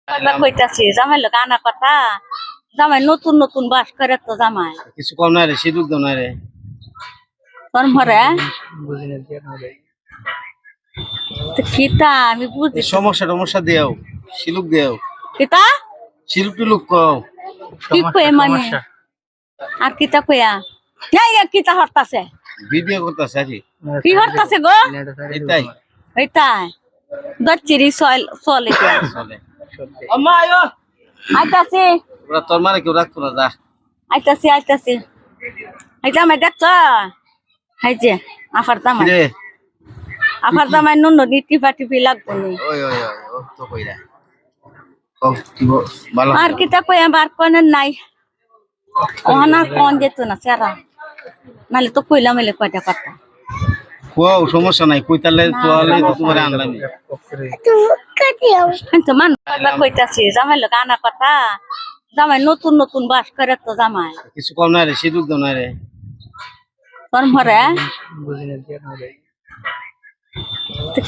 কইতাছি জামাই লোক আনা কথা জামাই নতুন নতুন বাস করে তো জামাই কিছু কম নাই রে, সিঁদুর দাও নাই রে। তোর মরে কিতা আমি বুঝি সমস্যা টমস্যা দেও, সিলুক দেও, কিতা সিলুক টিলুক কও। কি কয়ে মানে আর কিতা কইয়া কিতা হরতাছে ভিডিও করতেছে আছি। কি হরতাছে গো এটাই এইটাই দচ্চিরি চলে চলে। আইতাছি ওরা তোর মানে কেউ রাখতো না, যা। আইতাছি এই জামাই দেখছ এই যে আফার জামাই কিরে আফার জামাই নুন টিপা টিপি লাগবো নি ওই ওই ওই ও তো কইরা কও কি ভালো। আর কিতা কইয়া বার কোন নাই ওহনা কোন যেত না সেরা নালে তো কইলাম এলে কয়টা কথা কও সমস্যা নাই, কইতালে তোয়ালে তো তোমারে আনলাম। তো মান কইতাছি জামাই লোক আনা কথা জামাই নতুন নতুন বাস করে তো জামাই কিছু কম নাই রে, সিঁদুর দাও নাই রে। তোর মরে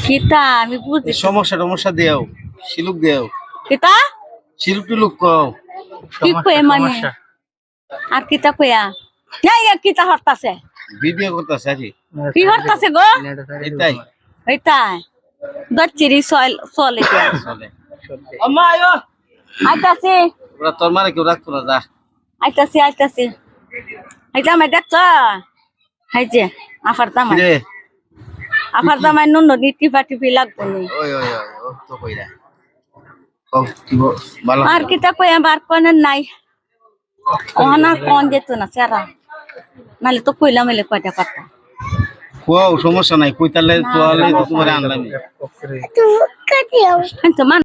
কিতা আমি বুঝি সমস্যা টমস্যা দেও, সিলুক দেও, কিতা সিলুক টিলুক কও। কি কয়ে মানে আর কিতা কইয়া কিতা হরতাছে ভিডিও করতেছে আছি। কি হরতাছে গো এটাই এইটাই দচ্চিরি চলে চলে। আইতাছি ওরা তোর মানে কেউ রাখতো না, যা। আইতাছি এই জামাই দেখছ এই যে আফার জামাই কিরে আফার জামাই নুন টিপা টিপি লাগবো নি ওই ওই ওই ও তো কইরা কও কি ভালো। আর কিতা কইয়া বার কোন নাই ওহনা কোন যেত না সেরা নালে তো কইলাম এলে কয়টা কথা কও সমস্যা নাই, কইতালে তোয়ালে তো তোমারে আনলাম। তো মান